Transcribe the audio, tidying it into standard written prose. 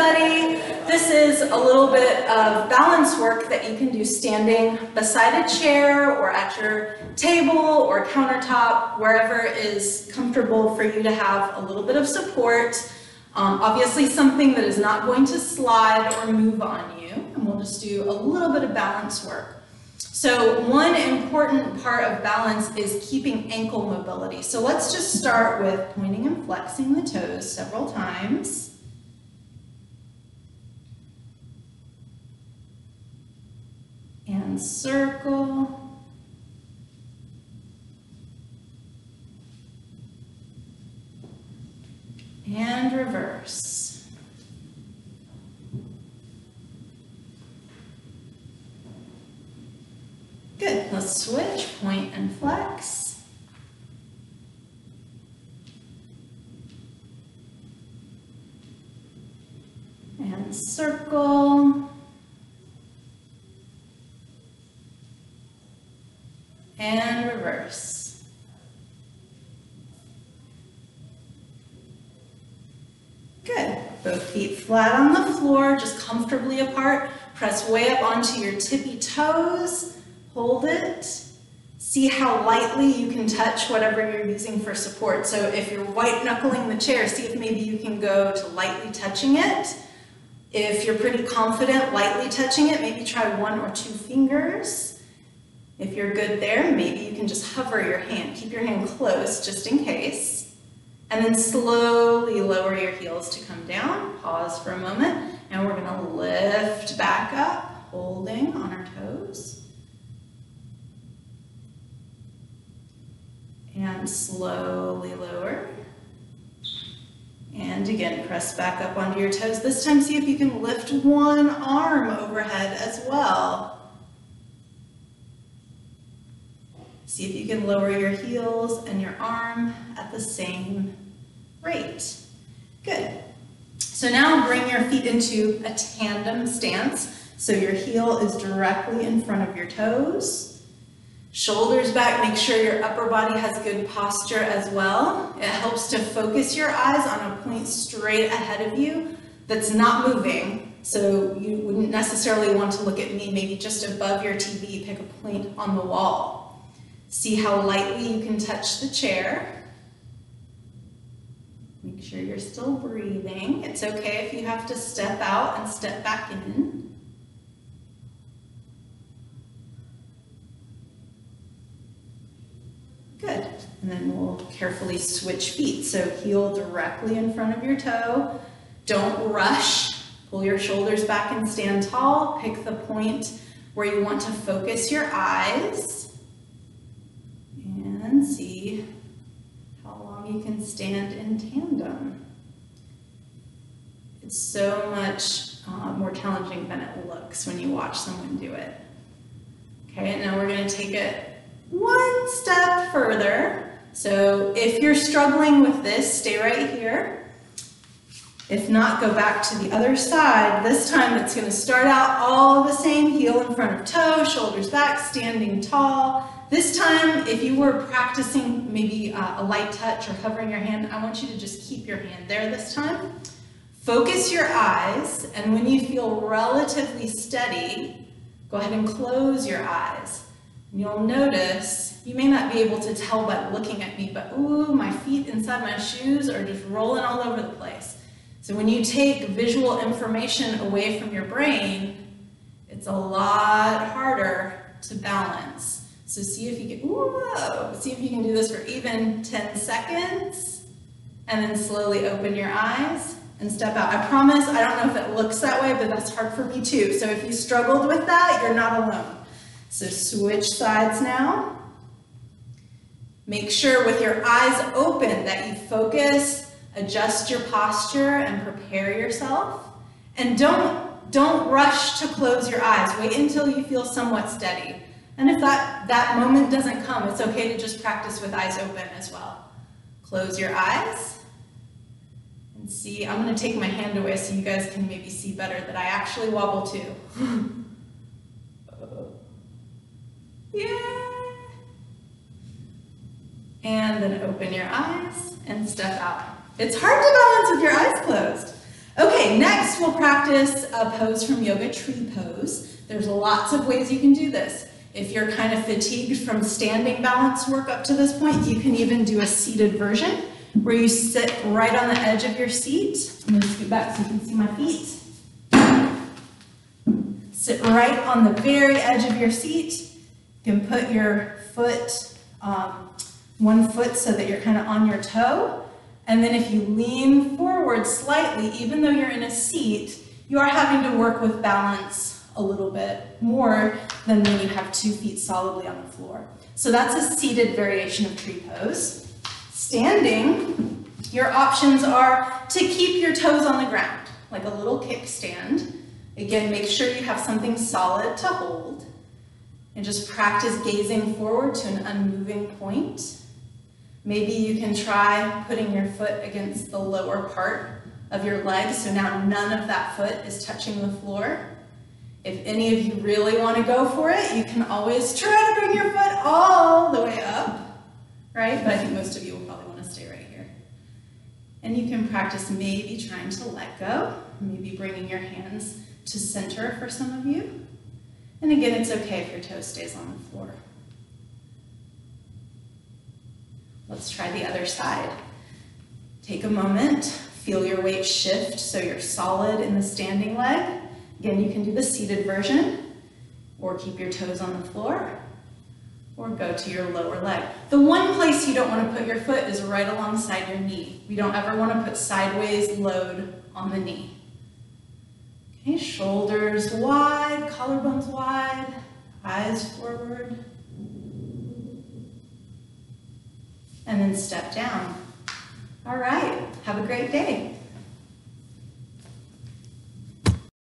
everybody. This is a little bit of balance work that you can do standing beside a chair or at your table or countertop, wherever is comfortable for you to have a little bit of support. Obviously something that is not going to slide or move on you, and we'll just do a little bit of balance work. So one important part of balance is keeping ankle mobility. So let's just start with pointing and flexing the toes several times. And circle. And reverse. Good, let's switch, point and flex. And circle. And reverse. Good, both feet flat on the floor, just comfortably apart. Press way up onto your tippy toes. Hold it. See how lightly you can touch whatever you're using for support. So if you're white knuckling the chair, see if maybe you can go to lightly touching it. If you're pretty confident lightly touching it, maybe try 1 or 2 fingers. If you're good there, maybe you can just hover your hand. Keep your hand close just in case. And then slowly lower your heels to come down. Pause for a moment. And we're going to lift back up, holding on our toes. And slowly lower. And again, press back up onto your toes. This time, see if you can lift one arm overhead as well. See if you can lower your heels and your arm at the same rate. Good. So now bring your feet into a tandem stance. So your heel is directly in front of your toes. Shoulders back, make sure your upper body has good posture as well. It helps to focus your eyes on a point straight ahead of you that's not moving. So you wouldn't necessarily want to look at me, maybe just above your TV, pick a point on the wall. See how lightly you can touch the chair. Make sure you're still breathing. It's okay if you have to step out and step back in. Good, and then we'll carefully switch feet. So heel directly in front of your toe. Don't rush. Pull your shoulders back and stand tall. Pick the point where you want to focus your eyes. And see how long you can stand in tandem. It's so much more challenging than it looks when you watch someone do it. Okay, and now we're going to take it one step further. So if you're struggling with this, stay right here. If not, go back to the other side. This time it's going to start out all the same, heel in front of toe, shoulders back, standing tall. This time, if you were practicing maybe a light touch or hovering your hand, I want you to just keep your hand there this time. Focus your eyes, and when you feel relatively steady, go ahead and close your eyes. You'll notice, you may not be able to tell by looking at me, but ooh, my feet inside my shoes are just rolling all over the place. So when you take visual information away from your brain, it's a lot harder to balance. So see if you can, whoa, see if you can do this for even 10 seconds, and then slowly open your eyes and step out. I promise, I don't know if it looks that way, but that's hard for me too. So if you struggled with that, you're not alone. So switch sides now. Make sure with your eyes open that you focus, adjust your posture, and prepare yourself. And don't rush to close your eyes. Wait until you feel somewhat steady. And if that moment doesn't come, it's okay to just practice with eyes open as well. Close your eyes. And see, I'm going to take my hand away so you guys can maybe see better that I actually wobble too. Yeah. And then open your eyes and step out. It's hard to balance with your eyes closed. Okay, next Next, we'll practice a pose from yoga, tree pose. There's lots of ways you can do this. If you're kind of fatigued from standing balance work up to this point, you can even do a seated version where you sit right on the edge of your seat. I'm gonna scoot back so you can see my feet. Sit right on the very edge of your seat. You can put your foot, one foot so that you're kind of on your toe. And then if you lean forward slightly, even though you're in a seat, you are having to work with balance a little bit more than when you have 2 feet solidly on the floor. So that's a seated variation of tree pose. Standing, your options are to keep your toes on the ground, like a little kickstand. Again, make sure you have something solid to hold. And just practice gazing forward to an unmoving point. Maybe you can try putting your foot against the lower part of your leg, so now none of that foot is touching the floor. If any of you really want to go for it, you can always try to bring your foot all the way up, right? But I think most of you will probably want to stay right here. And you can practice maybe trying to let go, maybe bringing your hands to center for some of you. And again, it's okay if your toe stays on the floor. Let's try the other side. Take a moment, feel your weight shift so you're solid in the standing leg. Again, you can do the seated version, or keep your toes on the floor, or go to your lower leg. The one place you don't want to put your foot is right alongside your knee. We don't ever want to put sideways load on the knee. Okay, shoulders wide, collarbones wide, eyes forward. And then step down. All right, have a great day.